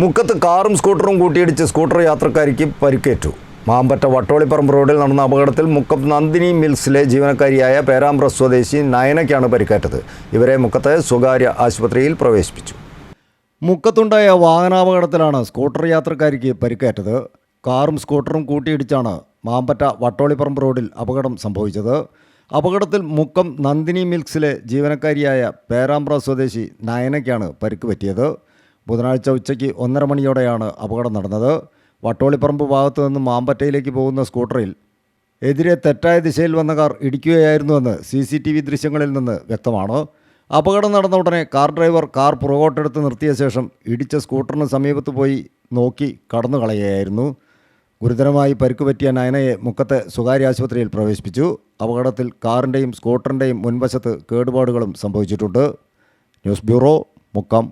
മുക്കത്ത് കാറും സ്കൂട്ടറും കൂട്ടിയിടിച്ച് സ്കൂട്ടർ യാത്രക്കാരിക്ക് പരിക്കേറ്റു. മാമ്പറ്റ വട്ടോളിപ്പറമ്പ് റോഡിൽ നടന്ന അപകടത്തിൽ മുക്കം നന്ദിനി മിൽസിലെ ജീവനക്കാരിയായ പേരാമ്പ്ര സ്വദേശി നയനയ്ക്കാണ് പരിക്കേറ്റത്. ഇവരെ മുക്കത്തെ സ്വകാര്യ ആശുപത്രിയിൽ പ്രവേശിപ്പിച്ചു. മുക്കത്തുണ്ടായ വാഹനാപകടത്തിലാണ് സ്കൂട്ടർ യാത്രക്കാരിക്ക് പരിക്കേറ്റത്. കാറും സ്കൂട്ടറും കൂട്ടിയിടിച്ചാണ് മാമ്പറ്റ വട്ടോളിപ്പറമ്പ് റോഡിൽ അപകടം സംഭവിച്ചത്. അപകടത്തിൽ മുക്കം നന്ദിനി മിൽസിലെ ജീവനക്കാരിയായ പേരാമ്പ്ര സ്വദേശി നയനയ്ക്കാണ് പരിക്ക് പറ്റിയത്. ബുധനാഴ്ച ഉച്ചയ്ക്ക് 1:30 മണിയോടെയാണ് അപകടം നടന്നത്. വട്ടോളിപ്പറമ്പ് ഭാഗത്തു നിന്ന് മാമ്പറ്റയിലേക്ക് പോകുന്ന സ്കൂട്ടറിൽ എതിരെ തെറ്റായ ദിശയിൽ വന്ന കാർ ഇടിക്കുകയായിരുന്നുവെന്ന് CCTV ദൃശ്യങ്ങളിൽ നിന്ന് വ്യക്തമാണ്. അപകടം നടന്ന ഉടനെ കാർ ഡ്രൈവർ കാർ പുറകോട്ടെടുത്ത് നിർത്തിയ ശേഷം ഇടിച്ച സ്കൂട്ടറിന് സമീപത്ത് പോയി നോക്കി കടന്നു കളയുകയായിരുന്നു. ഗുരുതരമായി പരിക്ക് പറ്റിയ നയനയെ മുക്കത്തെ സ്വകാര്യ ആശുപത്രിയിൽ പ്രവേശിപ്പിച്ചു. അപകടത്തിൽ കാറിൻ്റെയും സ്കൂട്ടറിൻ്റെയും മുൻവശത്ത് കേടുപാടുകളും സംഭവിച്ചിട്ടുണ്ട്. News bureau, Mukkam.